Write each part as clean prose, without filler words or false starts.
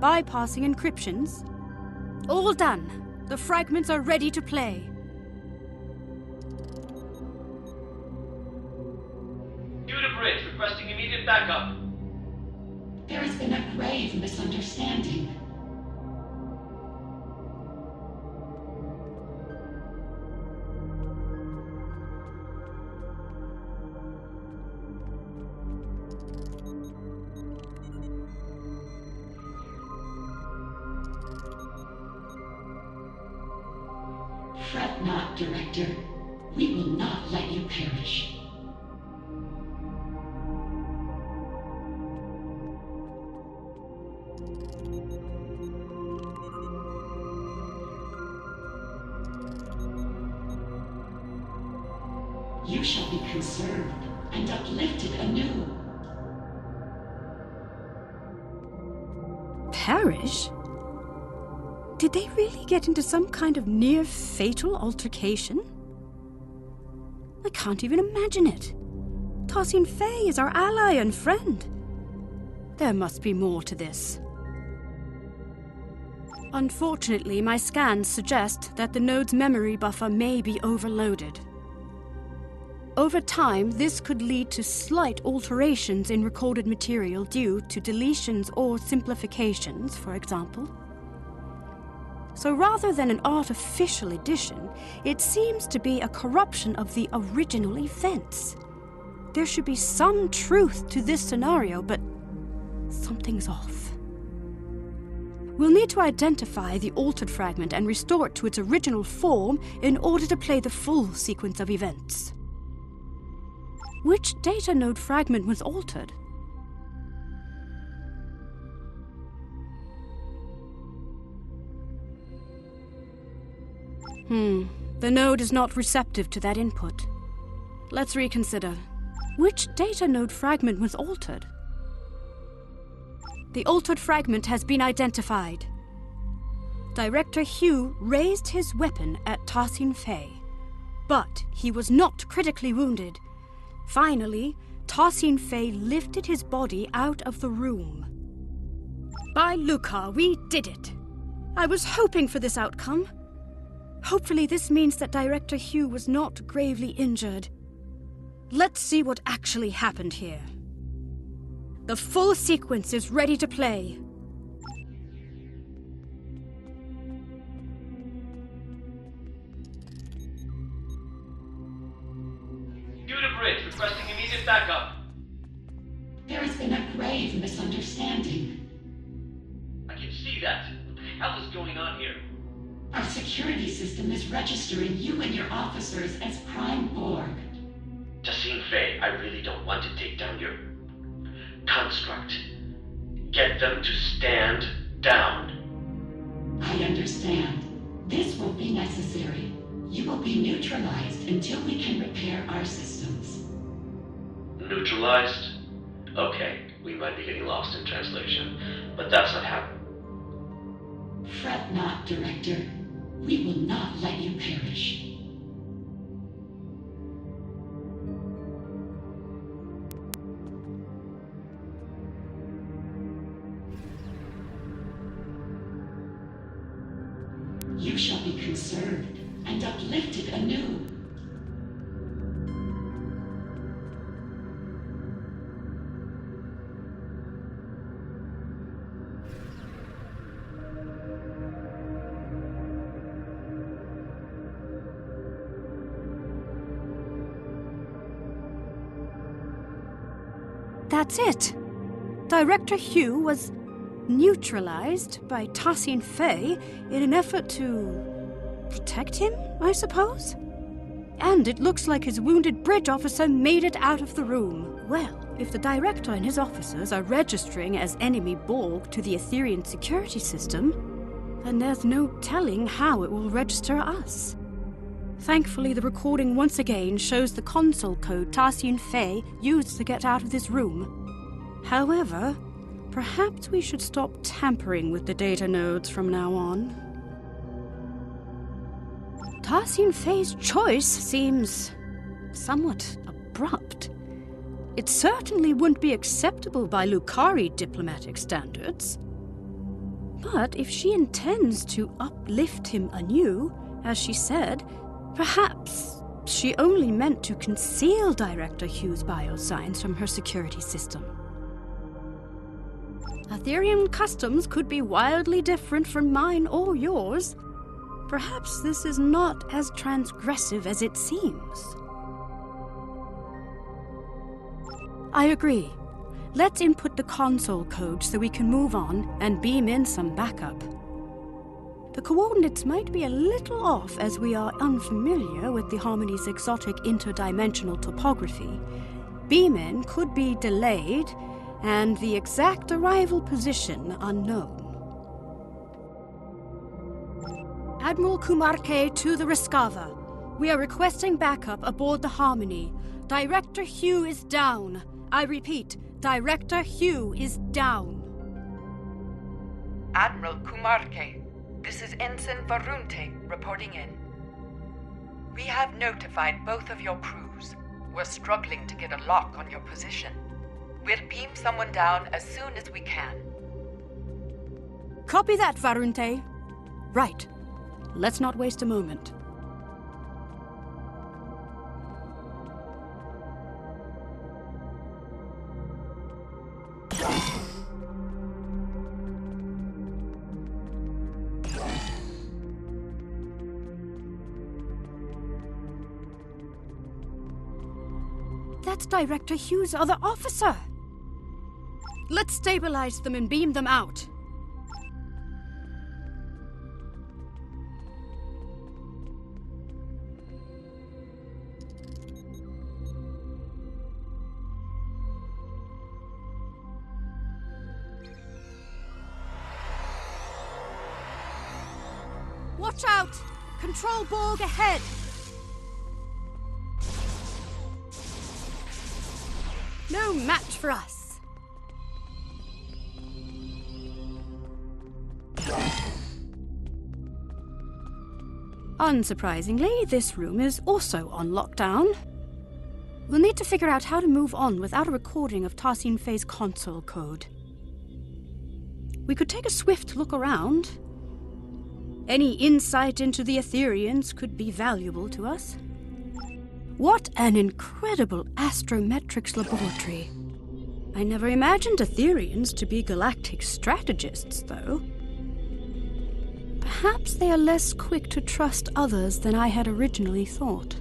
bypassing encryptions. All done. The fragments are ready to play. Judah Bridge requesting immediate backup. There has been a grave misunderstanding. Fret not, Director. We will not let you perish. You shall be conserved and uplifted anew. Perish? Did they really get into some kind of near-fatal altercation? I can't even imagine it. Tassine Phay is our ally and friend. There must be more to this. Unfortunately, my scans suggest that the node's memory buffer may be overloaded. Over time, this could lead to slight alterations in recorded material due to deletions or simplifications, for example. So rather than an artificial addition, it seems to be a corruption of the original events. There should be some truth to this scenario, but something's off. We'll need to identify the altered fragment and restore it to its original form in order to play the full sequence of events. Which data node fragment was altered? The node is not receptive to that input. Let's reconsider. Which data node fragment was altered? The altered fragment has been identified. Director Hugh raised his weapon at Tassine Phay, but he was not critically wounded. Finally, Tassine Phay lifted his body out of the room. By Lucar, we did it! I was hoping for this outcome. Hopefully this means that Director Hugh was not gravely injured. Let's see what actually happened here. The full sequence is ready to play. Judah Bridge requesting immediate backup. There has been a grave misunderstanding. I can see that. What the hell is going on here? Our security system is registering you and your officers as Prime Borg. Tassine Phay, I really don't want to take down your construct. Get them to stand down. I understand. This won't be necessary. You will be neutralized until we can repair our systems. Neutralized? Okay, we might be getting lost in translation, but that's not happening. Fret not, Director. We will not let you perish. You shall be conserved and uplifted anew. That's it. Director Hugh was neutralized by Tassine Phay in an effort to protect him, I suppose? And it looks like his wounded bridge officer made it out of the room. Well, if the Director and his officers are registering as enemy Borg to the Etherian security system, then there's no telling how it will register us. Thankfully, the recording once again shows the console code Tassine Phay used to get out of this room. However, perhaps we should stop tampering with the data nodes from now on. Tassine Phay's choice seems somewhat abrupt. It certainly wouldn't be acceptable by Lucari diplomatic standards. But if she intends to uplift him anew, as she said, perhaps she only meant to conceal Director Hugh's biosigns from her security system. Aetherian customs could be wildly different from mine or yours. Perhaps this is not as transgressive as it seems. I agree. Let's input the console code so we can move on and beam in some backup. The coordinates might be a little off as we are unfamiliar with the Harmony's exotic interdimensional topography. Beam-in could be delayed, and the exact arrival position unknown. Admiral Kumarke to the Rescava. We are requesting backup aboard the Harmony. Director Hugh is down. I repeat, Director Hugh is down. Admiral Kumarke, this is Ensign Varunte reporting in. We have notified both of your crews. We're struggling to get a lock on your position. We'll beam someone down as soon as we can. Copy that, Varunte. Right. Let's not waste a moment. That's Director Hugh's other officer. Let's stabilize them and beam them out. Watch out! Control Borg ahead! No match for us. Unsurprisingly, this room is also on lockdown. We'll need to figure out how to move on without a recording of Tassine Faye's console code. We could take a swift look around. Any insight into the Aetherians could be valuable to us. What an incredible astrometrics laboratory. I never imagined Aetherians to be galactic strategists, though. Perhaps they are less quick to trust others than I had originally thought.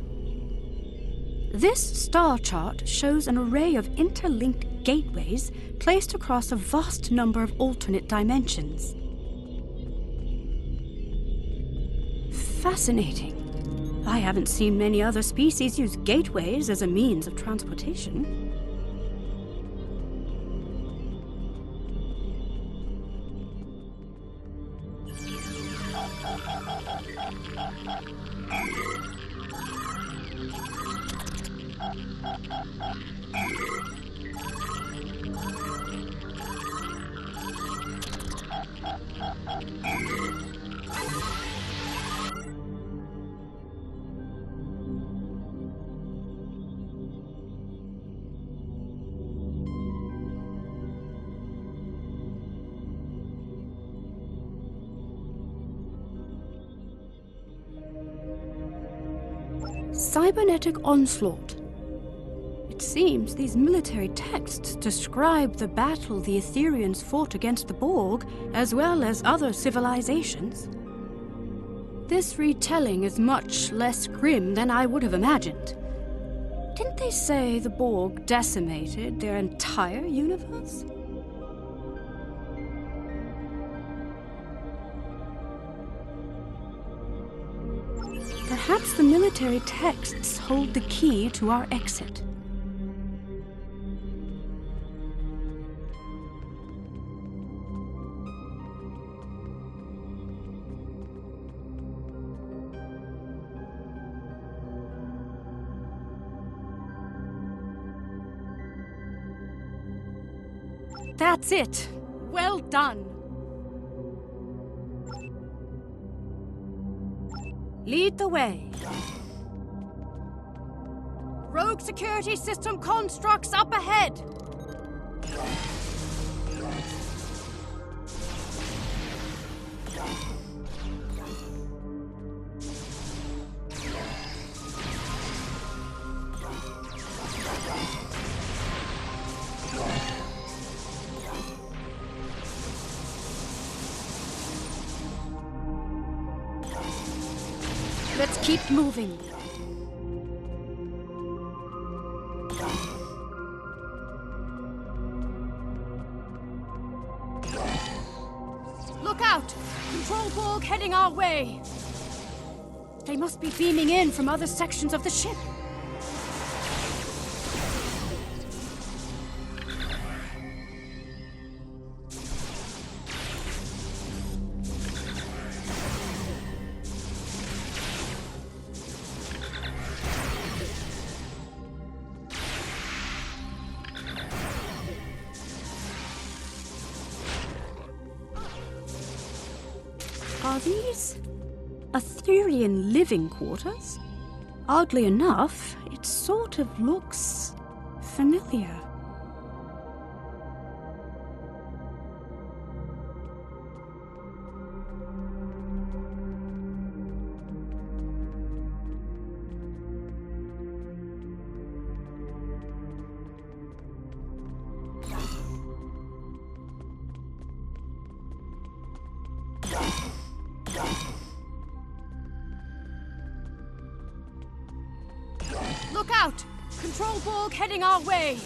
This star chart shows an array of interlinked gateways placed across a vast number of alternate dimensions. Fascinating. I haven't seen many other species use gateways as a means of transportation. Cybernetic onslaught. It seems these military texts describe the battle the Aetherians fought against the Borg, as well as other civilizations. This retelling is much less grim than I would have imagined. Didn't they say the Borg decimated their entire universe? Perhaps the military texts hold the key to our exit. That's it. Well done. Lead the way. Rogue security system constructs up ahead. Let's keep moving. Look out! Control Borg heading our way! They must be beaming in from other sections of the ship. Are these Aetherian living quarters? Oddly enough, it sort of looks familiar. Look out! Control Borg heading our way!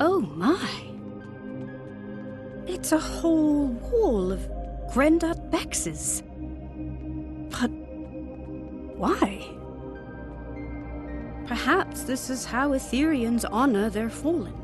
Oh my! It's a whole wall of Grendat Bexes. But why? Perhaps this is how Aetherians honor their fallen.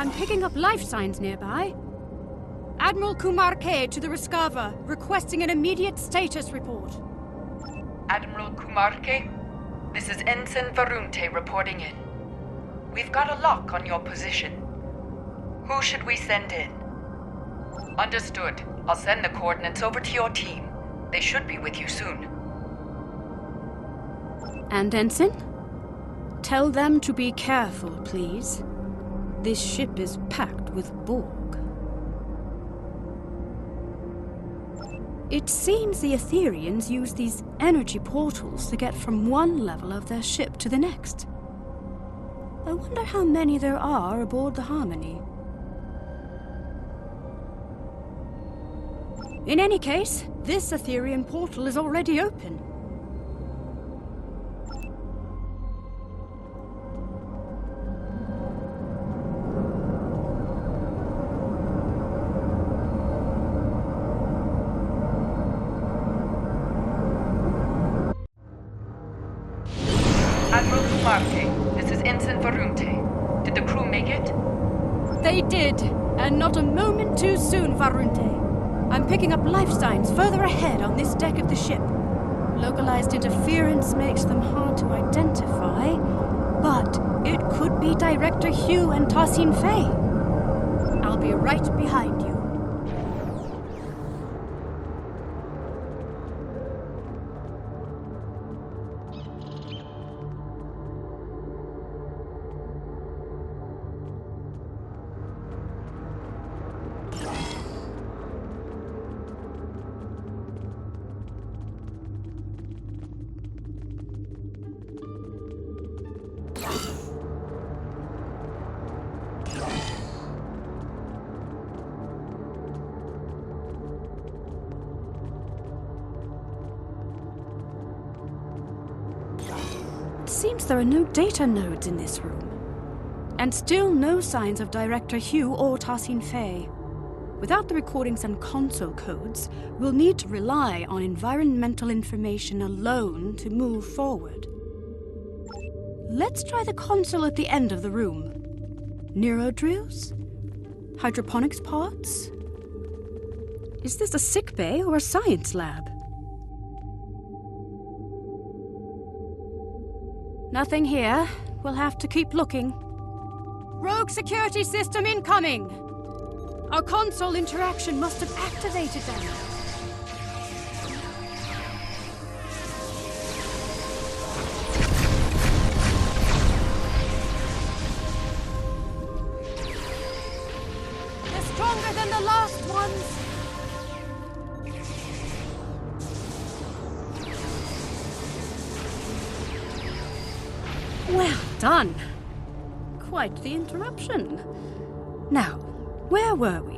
I'm picking up life signs nearby. Admiral Kumar K to the Rescava, requesting an immediate status report. Admiral Kumar K, this is Ensign Varunte reporting in. We've got a lock on your position. Who should we send in? Understood. I'll send the coordinates over to your team. They should be with you soon. And Ensign? Tell them to be careful, please. This ship is packed with Borg. It seems the Etherians use these energy portals to get from one level of their ship to the next. I wonder how many there are aboard the Harmony. In any case, this Etherian portal is already open. Admiral Kumarte, this is Ensign Varunte. Did the crew make it? They did, and not a moment too soon, Varunte. I'm picking up life signs further ahead on this deck of the ship. Localized interference makes them hard to identify, but it could be Director Hugh and Tassine Fey. I'll be right behind you. It seems there are no data nodes in this room. And still no signs of Director Hugh or Tassine Fey. Without the recordings and console codes, we'll need to rely on environmental information alone to move forward. Let's try the console at the end of the room. Neurodrills? Hydroponics pods? Is this a sick bay or a science lab? Nothing here. We'll have to keep looking. Rogue security system incoming! Our console interaction must have activated them. They're stronger than the last ones. Well done. Quite the interruption. Now, where were we?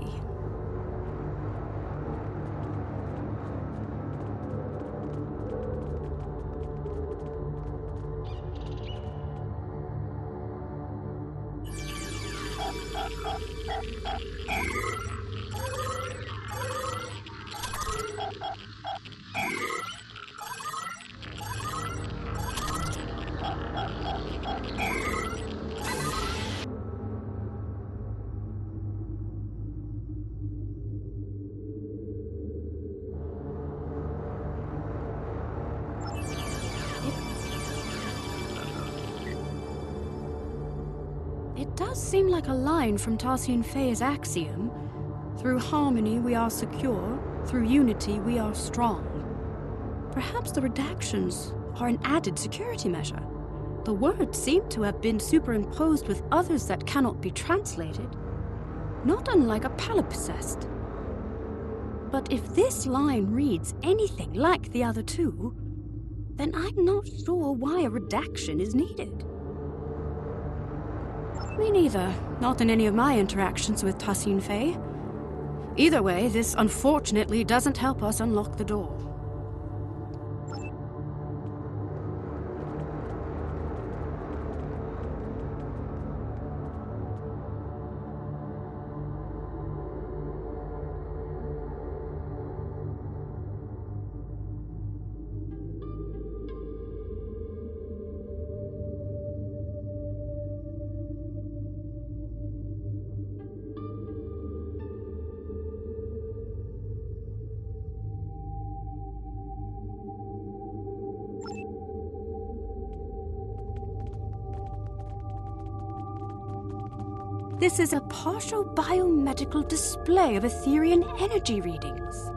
It does seem like a line from Tassine Fey's axiom. Through harmony we are secure, through unity we are strong. Perhaps the redactions are an added security measure. The words seem to have been superimposed with others that cannot be translated, not unlike a palimpsest. But if this line reads anything like the other two, then I'm not sure why a redaction is needed. Me neither. Not in any of my interactions with Tassine Fey. Either way, this unfortunately doesn't help us unlock the door. This is a partial biomedical display of Etherian energy readings.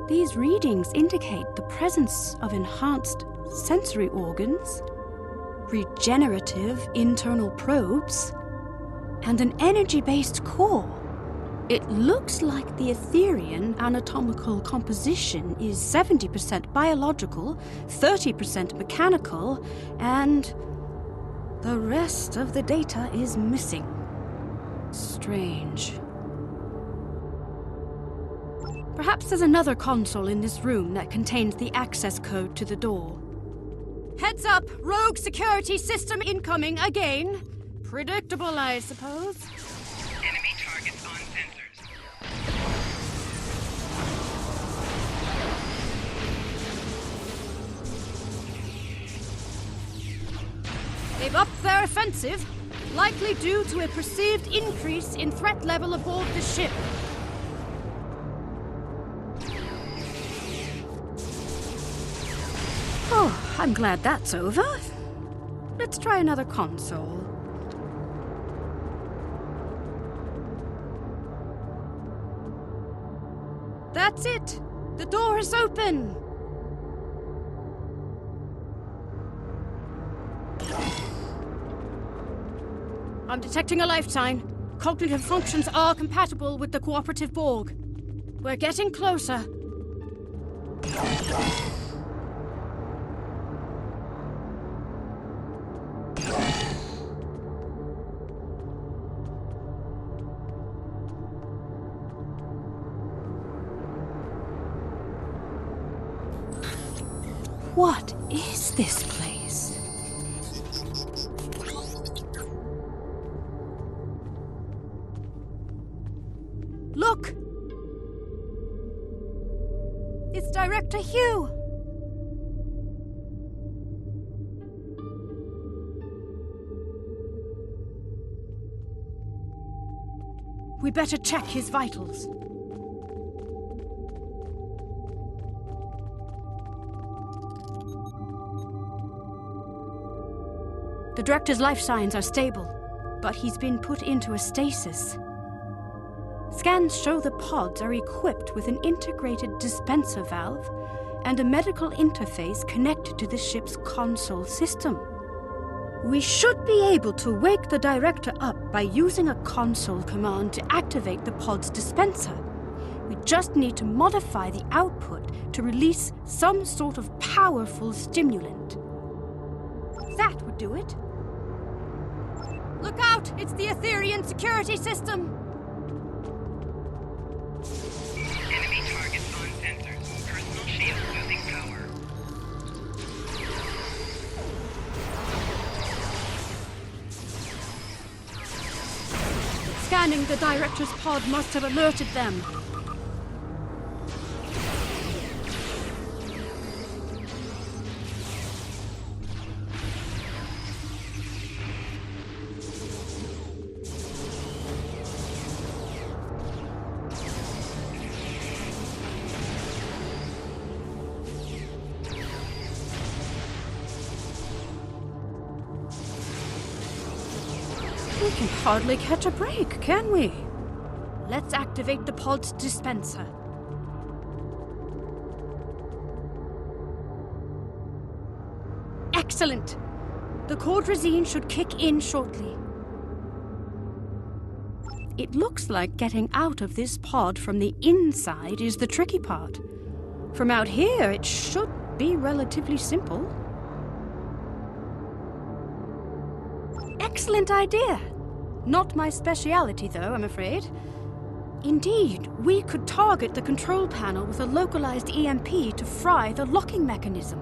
These readings indicate the presence of enhanced sensory organs, regenerative internal probes, and an energy-based core. It looks like the Etherian anatomical composition is 70% biological, 30% mechanical, and the rest of the data is missing. Strange. Perhaps there's another console in this room that contains the access code to the door. Heads up! Rogue security system incoming again. Predictable, I suppose. Enemy targets on sensors. They've upped their offensive, likely due to a perceived increase in threat level aboard the ship. Oh, I'm glad that's over. Let's try another console. That's it! The door is open! I'm detecting a life sign. Cognitive functions are compatible with the cooperative Borg. We're getting closer. What is this place? Look! It's Director Hugh! We better check his vitals. The Director's life signs are stable, but he's been put into a stasis. Scans show the pods are equipped with an integrated dispenser valve and a medical interface connected to the ship's console system. We should be able to wake the Director up by using a console command to activate the pod's dispenser. We just need to modify the output to release some sort of powerful stimulant. That would do it. Look out! It's the Etherian security system! Enemy targets on sensors. Personal shield losing power. Scanning the Director's pod must have alerted them. We can hardly catch a break, can we? Let's activate the pod's dispenser. Excellent! The cordrazine should kick in shortly. It looks like getting out of this pod from the inside is the tricky part. From out here, it should be relatively simple. Excellent idea! Not my speciality, though, I'm afraid. Indeed, we could target the control panel with a localized EMP to fry the locking mechanism.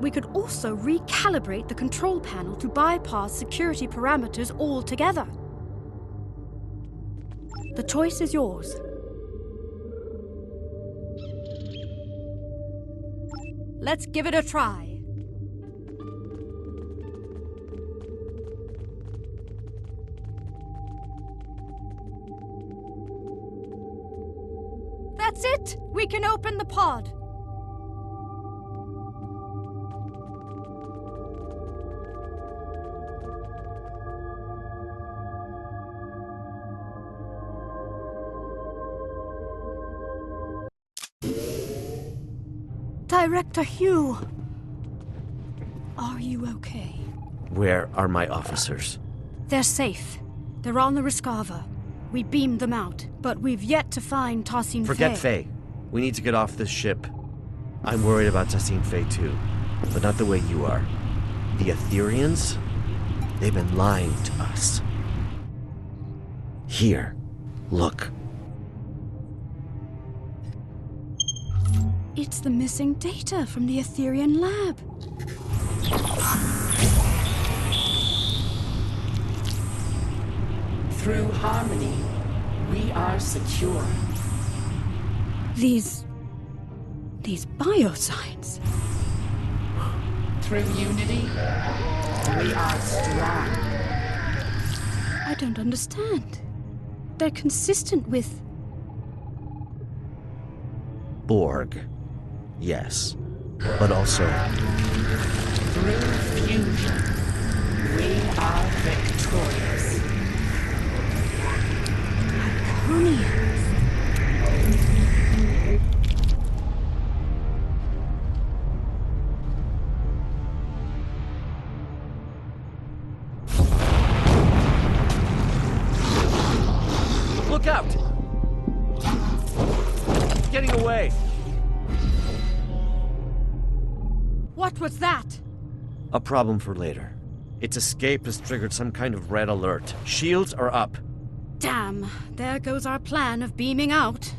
We could also recalibrate the control panel to bypass security parameters altogether. The choice is yours. Let's give it a try. That's it! We can open the pod! Director Hugh. Are you okay? Where are my officers? They're safe. They're on the Rescava. We beamed them out, but we've yet to find Tassin Fey. Forget Fey. We need to get off this ship. I'm worried about Tassin Fey too, but not the way you are. The Aetherians? They've been lying to us. Here, look. It's the missing data from the Aetherian lab. Through harmony, we are secure. These biosigns. Through unity, we are strong. I don't understand. They're consistent with... Borg. Yes. But also... Through fusion, we are victorious. Iconians. Look out! Getting away! What was that? A problem for later. Its escape has triggered some kind of red alert. Shields are up. Damn, there goes our plan of beaming out.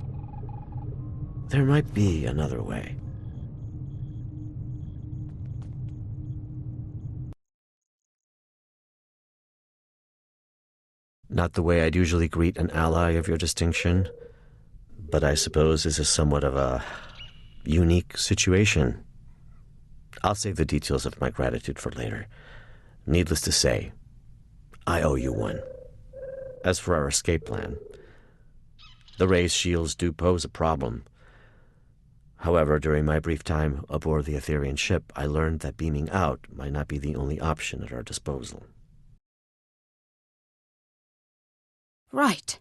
There might be another way. Not the way I'd usually greet an ally of your distinction, but I suppose this is somewhat of a unique situation. I'll save the details of my gratitude for later. Needless to say, I owe you one. As for our escape plan, the raised shields do pose a problem. However, during my brief time aboard the Aetherian ship, I learned that beaming out might not be the only option at our disposal. Right.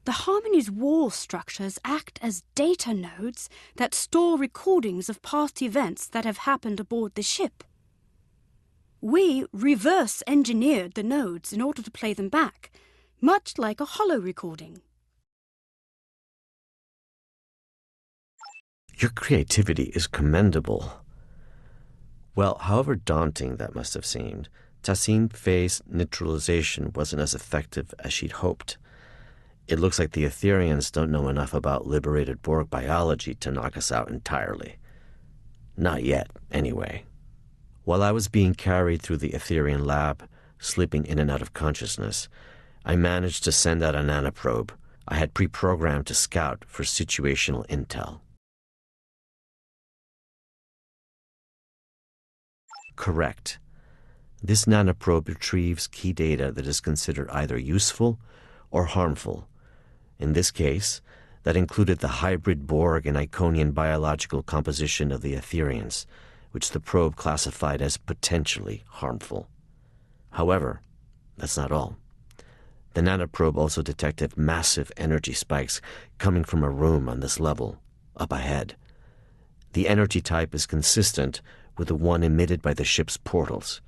The Harmony's wall structures act as data nodes that store recordings of past events that have happened aboard the ship. We reverse-engineered the nodes in order to play them back, much like a holo recording. Your creativity is commendable. Well, however daunting that must have seemed, Tassin Fey's neutralization wasn't as effective as she'd hoped. It looks like the Aetherians don't know enough about liberated Borg biology to knock us out entirely. Not yet, anyway. While I was being carried through the Aetherian lab, slipping in and out of consciousness, I managed to send out a nanoprobe I had pre-programmed to scout for situational intel. Correct. This nanoprobe retrieves key data that is considered either useful or harmful. In this case, that included the hybrid Borg and Iconian biological composition of the Aetherians, which the probe classified as potentially harmful. However, that's not all. The nanoprobe also detected massive energy spikes coming from a room on this level, up ahead. The energy type is consistent with the one emitted by the ship's portals.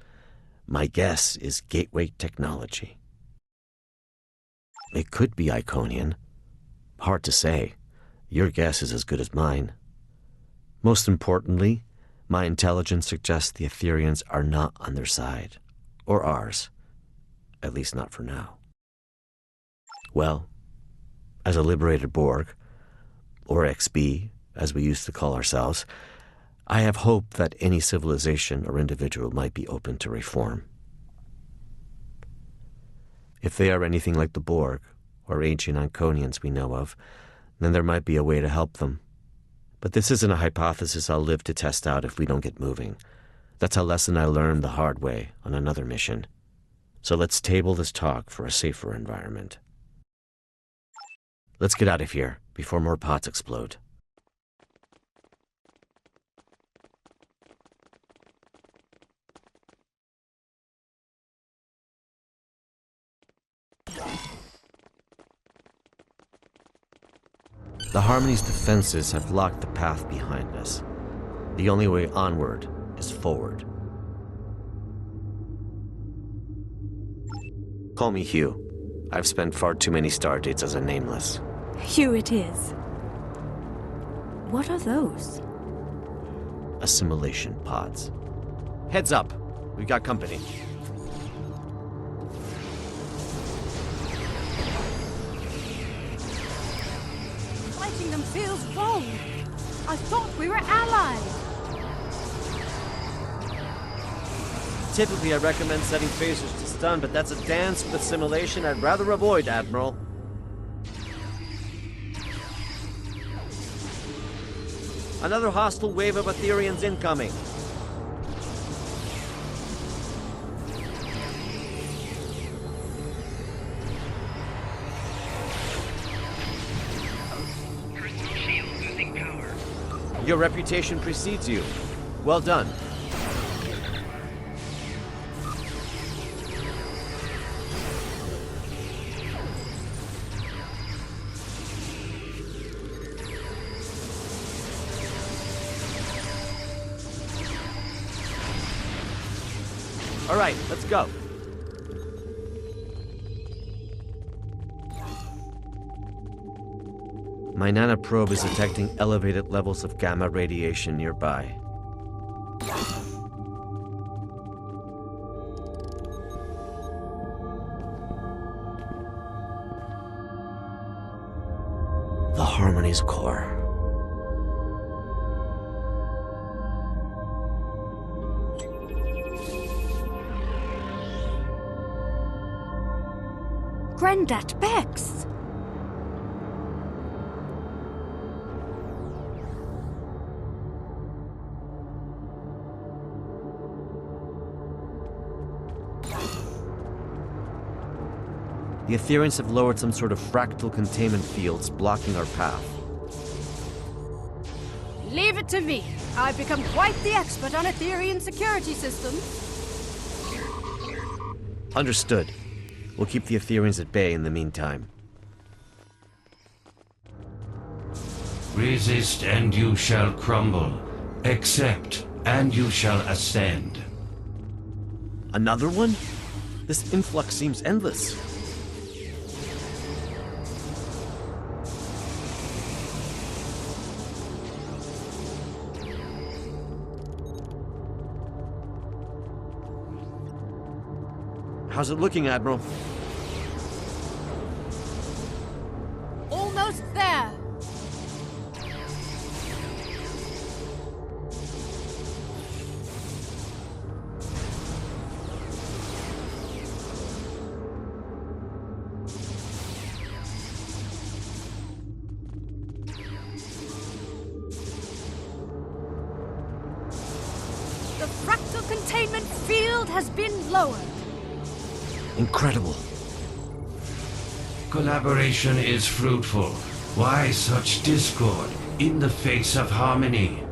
My guess is gateway technology. It could be Iconian. Hard to say. Your guess is as good as mine. Most importantly, my intelligence suggests the Aetherians are not on their side. Or ours. At least not for now. Well, as a liberated Borg, or XB, as we used to call ourselves, I have hope that any civilization or individual might be open to reform. If they are anything like the Borg, or ancient Iconians we know of, then there might be a way to help them. But this isn't a hypothesis I'll live to test out if we don't get moving. That's a lesson I learned the hard way on another mission. So let's table this talk for a safer environment. Let's get out of here before more pots explode. The Harmony's defenses have locked the path behind us. The only way onward is forward. Call me Hugh. I've spent far too many stardates as a nameless. Hugh it is. What are those? Assimilation pods. Heads up! We've got company. Fighting them feels wrong. I thought we were allies. Typically, I recommend setting phasers to stun, but that's a dance with assimilation I'd rather avoid, Admiral. Another hostile wave of Aetherians incoming. Personal shield losing power. Your reputation precedes you. Well done. All right, let's go. My nanoprobe is detecting elevated levels of gamma radiation nearby. The Harmony's core. Granddad Bex! The Aetherians have lowered some sort of fractal containment fields blocking our path. Leave it to me. I've become quite the expert on Aetherian security systems. Understood. We'll keep the Aetherians at bay in the meantime. Resist and you shall crumble. Accept and you shall ascend. Another one? This influx seems endless. How's it looking, Admiral? Almost there. The fractal containment field has been lowered. Incredible. Collaboration is fruitful. Why such discord in the face of harmony?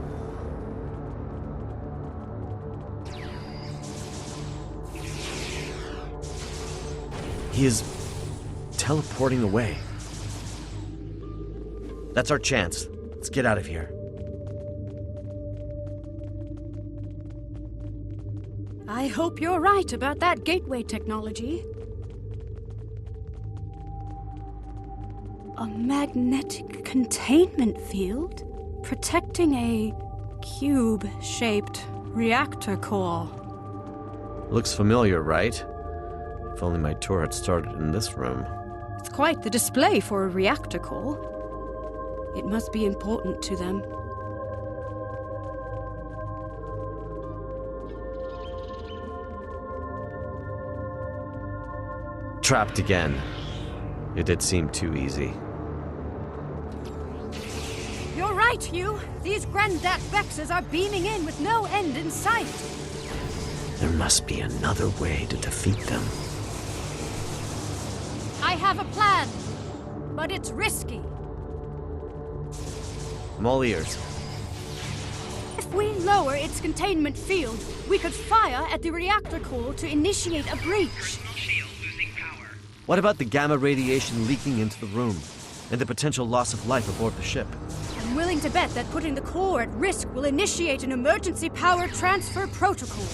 He is teleporting away. That's our chance. Let's get out of here. I hope you're right about that gateway technology. A magnetic containment field protecting a cube-shaped reactor core. Looks familiar, right? If only my tour had started in this room. It's quite the display for a reactor core. It must be important to them. Trapped again. It did seem too easy. You're right, Hugh. These Granddad Bexes are beaming in with no end in sight. There must be another way to defeat them. I have a plan, but it's risky. I'm all ears. If we lower its containment field, we could fire at the reactor core to initiate a breach. Personal shield losing power. What about the gamma radiation leaking into the room, and the potential loss of life aboard the ship? And willing to bet that putting the core at risk will initiate an emergency power transfer protocol.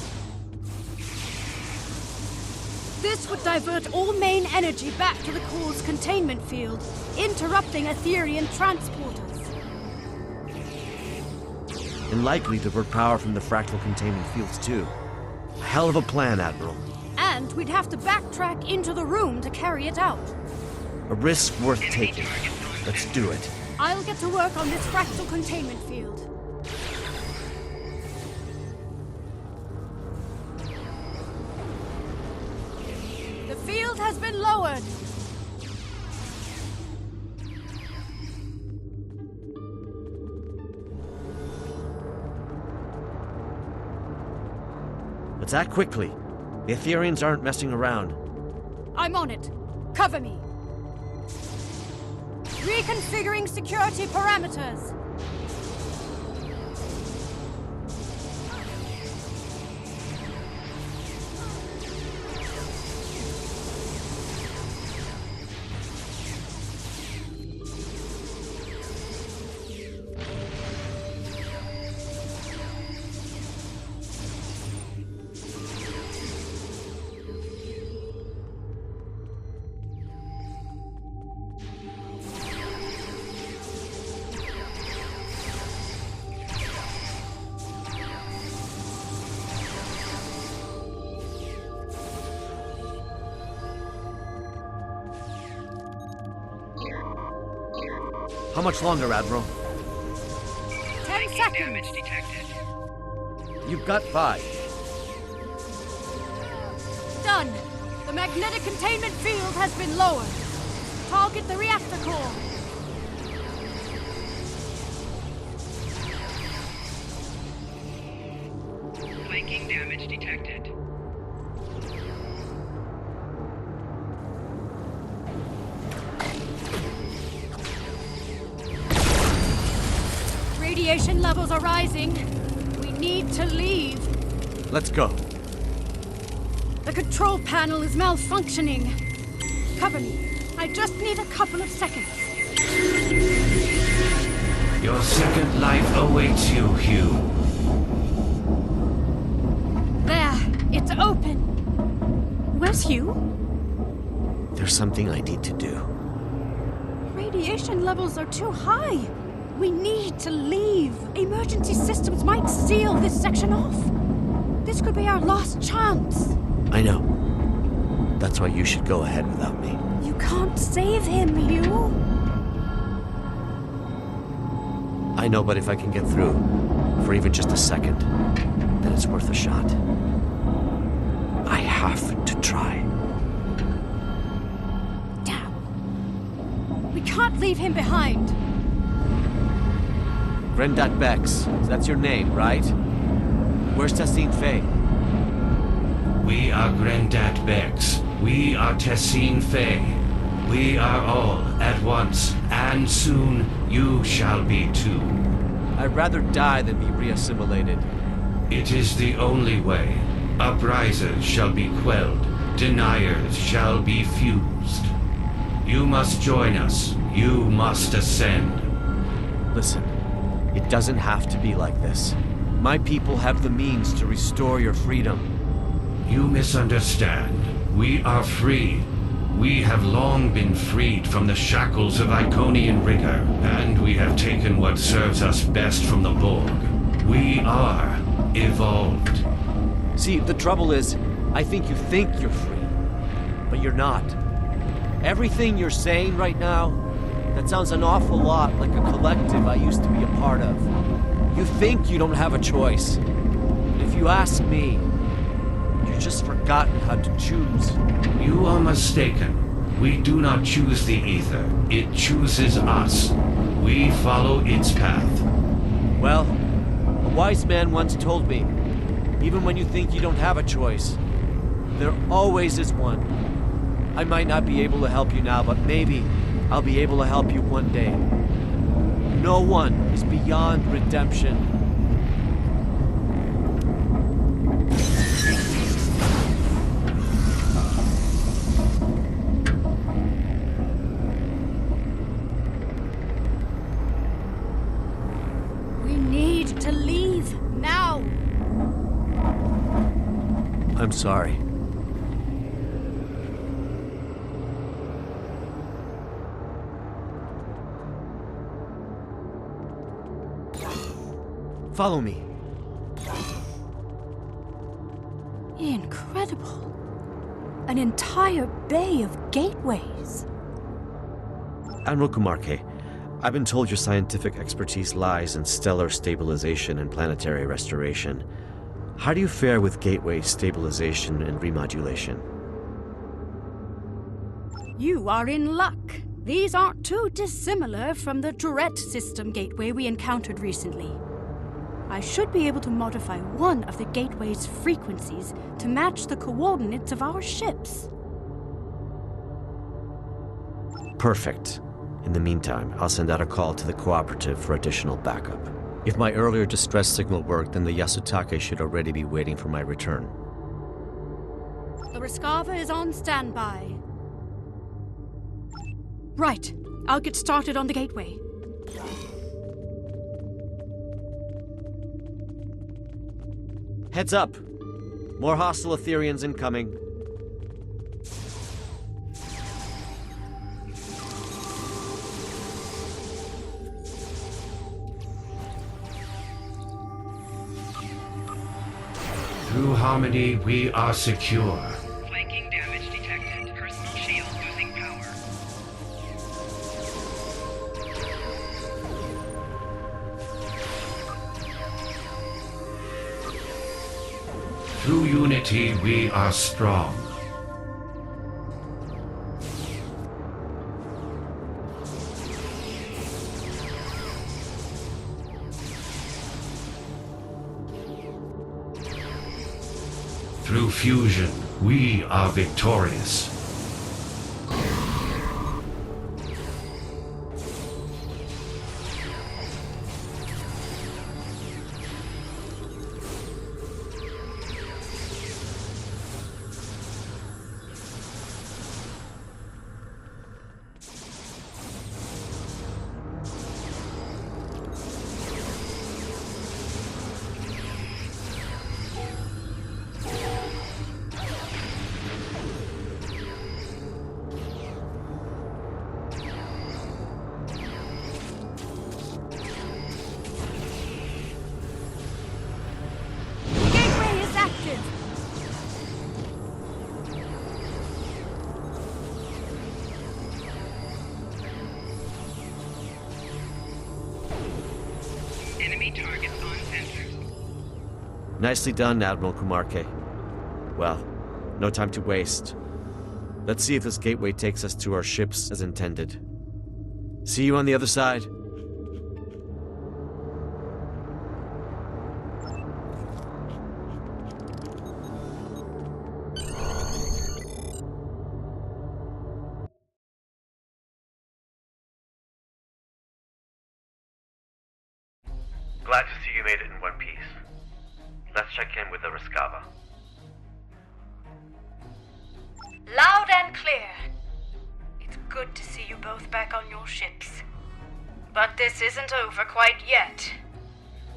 This would divert all main energy back to the core's containment field, interrupting Etherian transporters. And likely divert power from the fractal containment fields too. A hell of a plan, Admiral. And we'd have to backtrack into the room to carry it out. A risk worth taking. Let's do it. I'll get to work on this fractal containment field. The field has been lowered. Let's act quickly. The Etherians aren't messing around. I'm on it. Cover me. Reconfiguring security parameters. How much longer, Admiral? 10 Damage seconds. detected. You've got 5. Done. The magnetic containment field has been lowered. Target the reactor core. Flanking damage detected. Radiation levels are rising. We need to leave. Let's go. The control panel is malfunctioning. Cover me. I just need a couple of seconds. Your second life awaits you, Hugh. There. It's open. Where's Hugh? There's something I need to do. Radiation levels are too high. We need to leave. Emergency systems might seal this section off. This could be our last chance. I know. That's why you should go ahead without me. You can't save him, Hugh. I know, but if I can get through, for even just a second, then it's worth a shot. I have to try. Damn. We can't leave him behind. Grendat Bex, that's your name, right? Where's Tessine Faye? We are Grendat Bex. We are Tessine Faye. We are all at once, and soon you shall be too. I'd rather die than be reassimilated. It is the only way. Uprisers shall be quelled. Deniers shall be fused. You must join us. You must ascend. Listen, it doesn't have to be like this. My people have the means to restore your freedom. You misunderstand. We are free. We have long been freed from the shackles of Iconian rigor, and we have taken what serves us best from the Borg. We are evolved. See, the trouble is, I think you think you're free, but you're not. Everything you're saying right now, that sounds an awful lot like a collective I used to be a part of. You think you don't have a choice. But if you ask me, you've just forgotten how to choose. You are mistaken. We do not choose the ether. It chooses us. We follow its path. Well, a wise man once told me, even when you think you don't have a choice, there always is one. I might not be able to help you now, but maybe I'll be able to help you one day. No one is beyond redemption. sorry. Follow me. Incredible. An entire bay of gateways. Admiral Kumarke, I've been told your scientific expertise lies in stellar stabilization and planetary restoration. How do you fare with gateway stabilization and remodulation? You are in luck. These aren't too dissimilar from the Tourette system gateway we encountered recently. I should be able to modify one of the gateway's frequencies to match the coordinates of our ships. Perfect. In the meantime, I'll send out a call to the cooperative for additional backup. If my earlier distress signal worked, then the Yasutake should already be waiting for my return. The Rescava is on standby. Right. I'll get started on the gateway. Heads up! More hostile Etherians incoming. Through harmony, we are secure. Flanking damage detected. Personal shield losing power. Through unity, we are strong. Through fusion, we are victorious. Gateway is active! Enemy targets on sensors. Nicely done, Admiral Kumarke. Well, no time to waste. Let's see if this gateway takes us to our ships as intended. See you on the other side. Glad to see you made it in one piece. Let's check in with the Rescava. Loud and clear. It's good to see you both back on your ships. But this isn't over quite yet.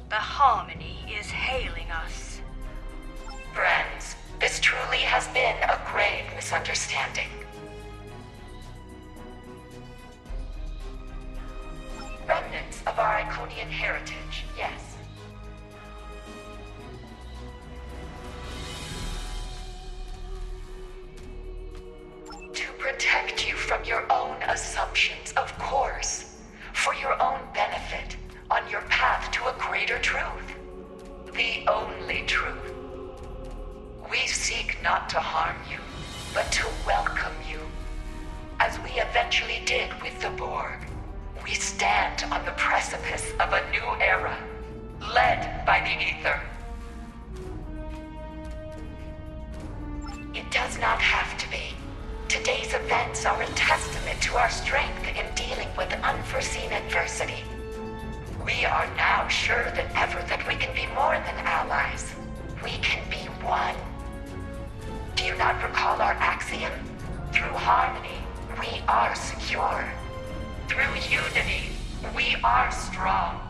The Harmony is hailing us. Friends, this truly has been a grave misunderstanding. Remnants of our Iconian heritage, yes. To protect you from your own assumptions, of course. For your own benefit, on your path to a greater truth. The only truth. We seek not to harm you, but to welcome you. As we eventually did with the Borg. We stand on the precipice of a new era, led by the Aether. It does not have to be. Today's events are a testament to our strength in dealing with unforeseen adversity. We are now sure than ever that we can be more than allies. We can be one. Do you not recall our axiom? Through harmony, we are secure. Through unity, we are strong.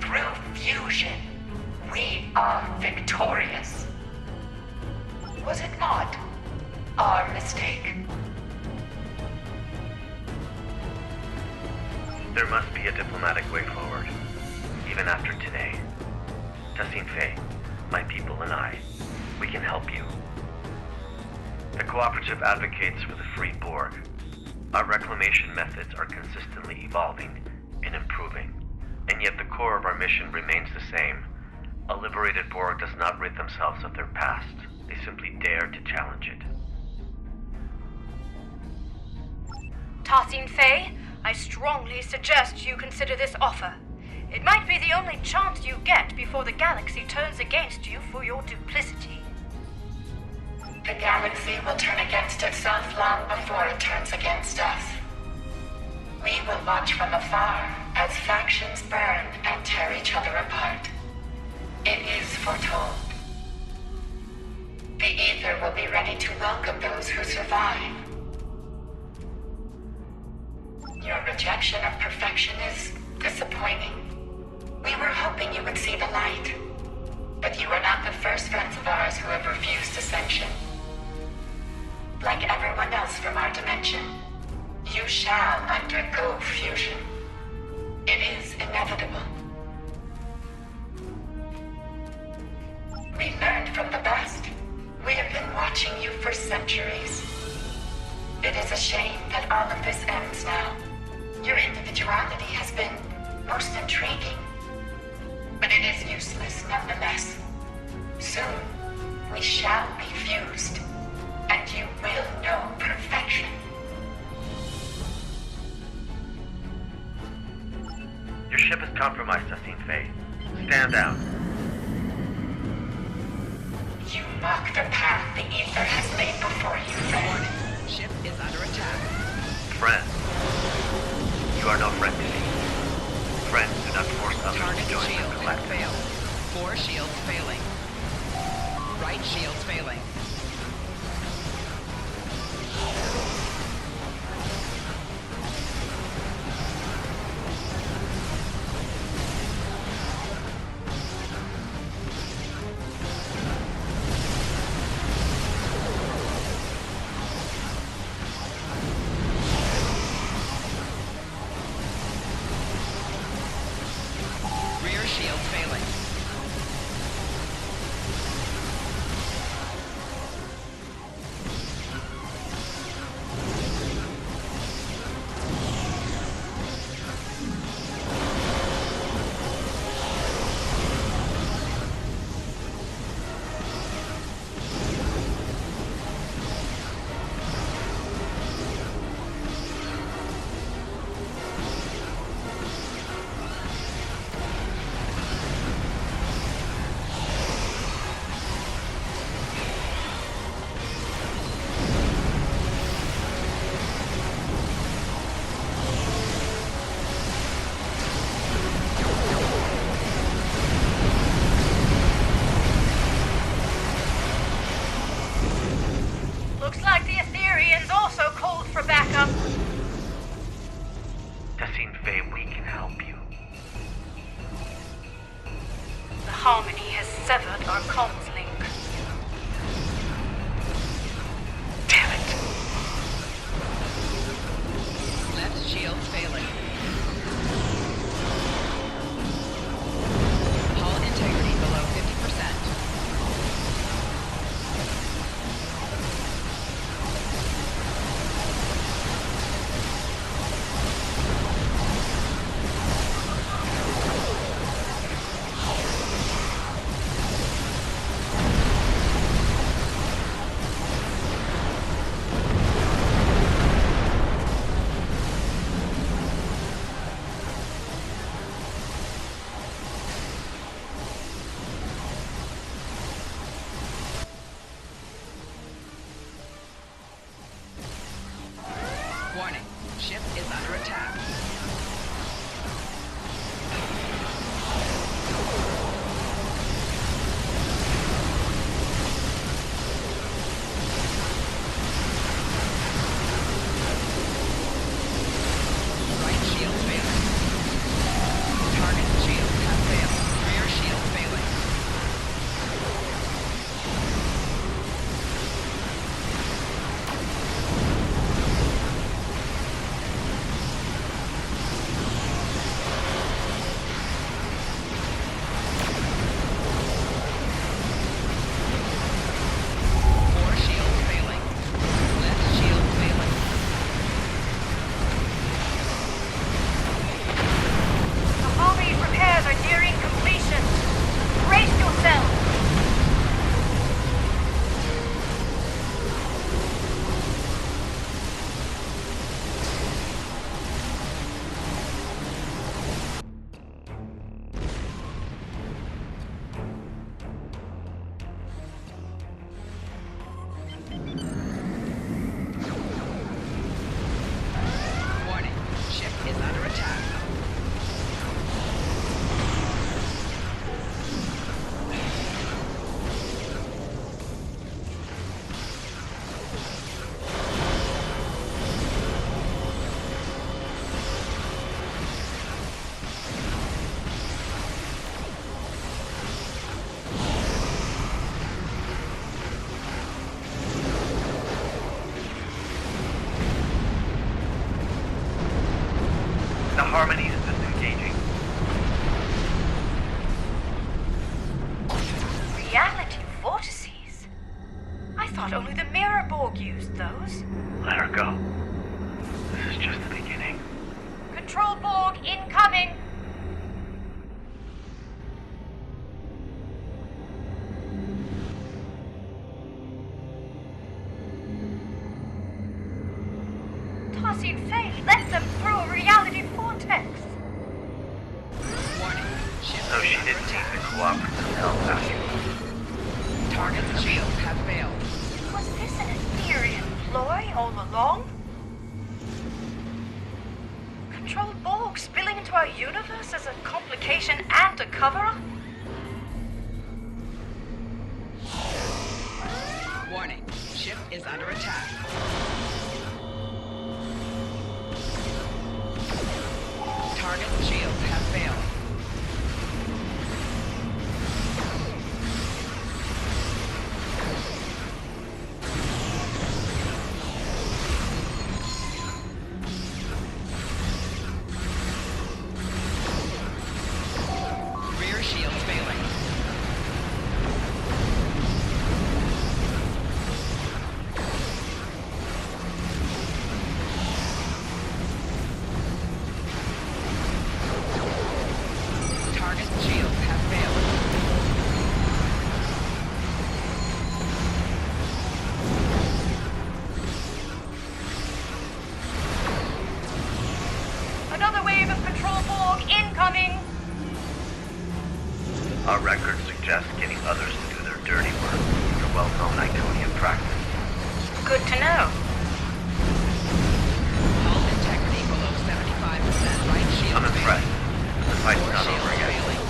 Through fusion, we are victorious. Was it not our mistake. There must be a diplomatic way forward, even after today. Tassine Faye, my people and I, we can help you. The Cooperative advocates for the free Borg. Our reclamation methods are consistently evolving and improving, and yet the core of our mission remains the same. A liberated Borg does not rid themselves of their past. They simply dare to challenge it. Tassine Faye, I strongly suggest you consider this offer. It might be the only chance you get before the galaxy turns against you for your duplicity. The galaxy will turn against itself long before it turns against us. We will watch from afar as factions burn and tear each other apart. It is foretold. The Aether will be ready to welcome those who survive. Your rejection of perfection is disappointing. We were hoping you would see the light, but you are not the first friends of ours who have refused ascension. Like everyone else from our dimension, you shall undergo fusion. It is inevitable. We learned from the best. We have been watching you for centuries. It is a shame that all of this ends now. Your individuality has been most intriguing, but it is useless nonetheless. Soon, we shall be fused, and you will know perfection. Your ship is compromised, Tassine Faye. Stand down. You mock the path the Aether has laid before you, friend. Warning. Ship is under attack. Friend. You are no friend to me. Friends do not force others Target to join the shields have collective. failed. 4 shields failing. Right shields failing. Rear shield failing. Looks like the Etherians also called for backup. Tassine Faye, we can help you. The Harmony has severed our comms link. Damn it! Left shield failing. Hull integrity below 50%. Warning. Ship is under attack. Right shield failing. Target shields have failed. Rear shield failing. those? Let her go. This is just the beginning. Control Borg incoming! Tossing Faye, let them through a reality vortex! Warning. Ship So she didn't need the cooperative help after all. Target's shields have failed. Was this an Etherean ploy all along? Control Borg spilling into our universe as a complication and a cover-up? Warning. Ship is under attack. Target's shields have failed. Rear shields failing. Target's shields have failed. Another wave of Control Borg incoming! Our records suggest getting others to do their dirty work is a well-known Iconian practice. Good to know. Hull integrity below 75%. Right shield I'm impressed. The fight's Fore not shields over yet. failing.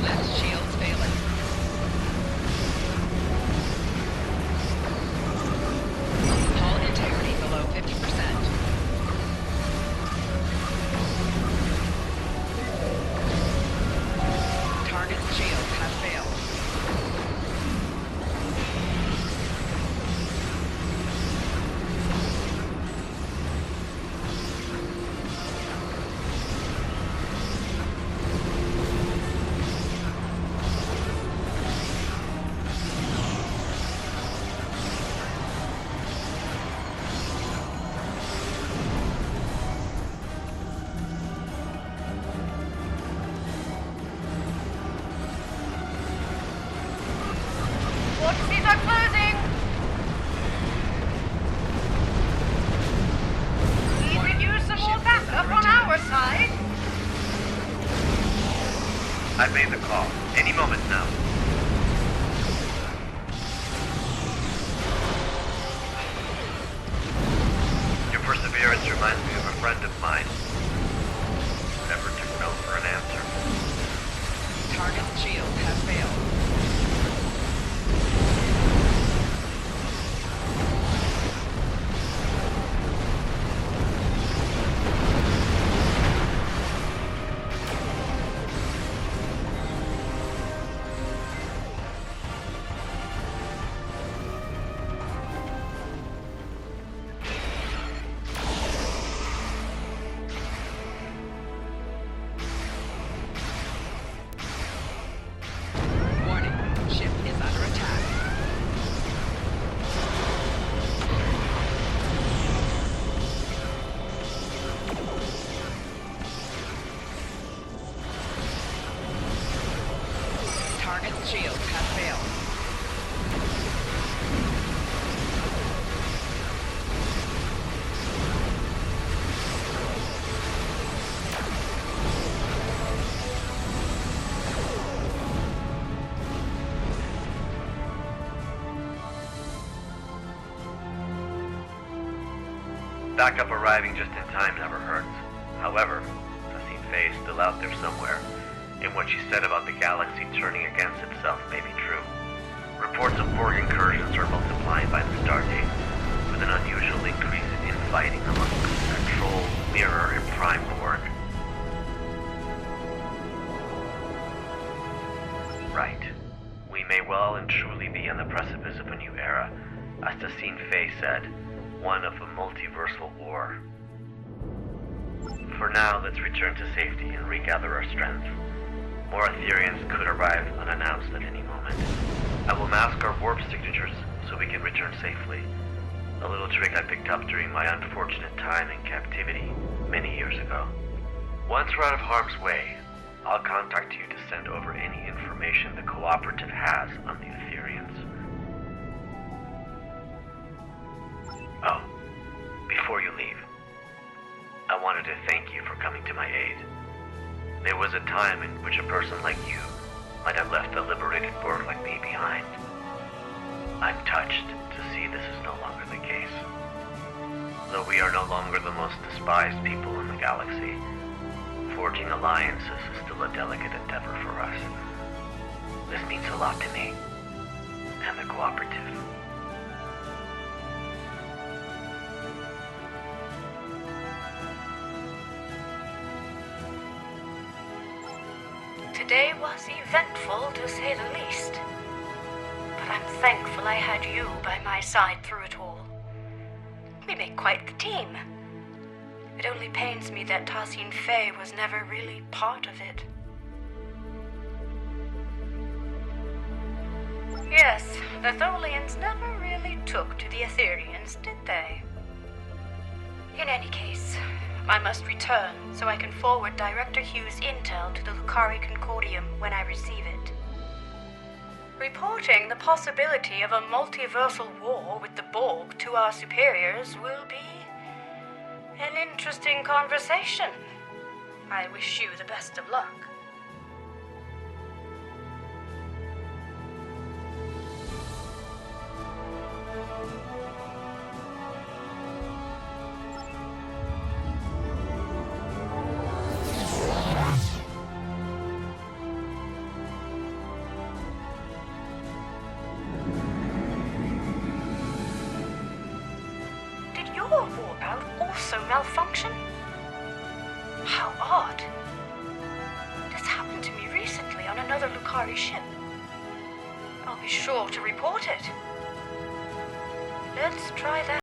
Left shields failing. Hull integrity below 50%. Target's shields have failed. Vortices are closing! We could use some more backup on our side. I've made the call. Any moment now. Your perseverance reminds me of a friend of mine. Never took no for an answer. Target's shields have failed. Warning. Ship is under attack. Target's shields have failed. Backup arriving just in time never hurts. However, Sassine Faye is still out there somewhere, and what she said about the galaxy turning against itself may be true. Reports of Borg incursions are multiplying by the Stardate, with an unusual increase in infighting among Control, Mirror, and Prime Borg. Right. We may well and truly be on the precipice of a new era, as Sassine Faye said, one of a multiversal war. For now, let's return to safety and regather our strength. More Ethereans could arrive unannounced at any moment. I will mask our warp signatures so we can return safely. little trick I picked up during my unfortunate time in captivity many years ago. Once we're out of harm's way, I'll contact you to send over any information the Cooperative has on the Etherians. Oh, before you leave, I wanted to thank you for coming to my aid. There was a time in which a person like you might have left a liberated Borg like me behind. I'm touched to see this is no longer the case. Though we are no longer the most despised people in the galaxy, forging alliances is still a delicate endeavor for us. This means a lot to me, and the Cooperative. Today was eventful, to say the least. But I'm thankful I had you by my side through it all. We make quite the team. It only pains me that Tassine Faye was never really part of it. Yes, the Tholians never really took to the Etherians, did they? In any case, I must return so I can forward Director Hughes' intel to the Lucari Concordium when I receive it. Reporting the possibility of a multiversal war with the Borg to our superiors will be an interesting conversation. I wish you the best of luck. Malfunction? How odd. This happened to me recently on another Lucari ship. I'll be sure to report it. Let's try that.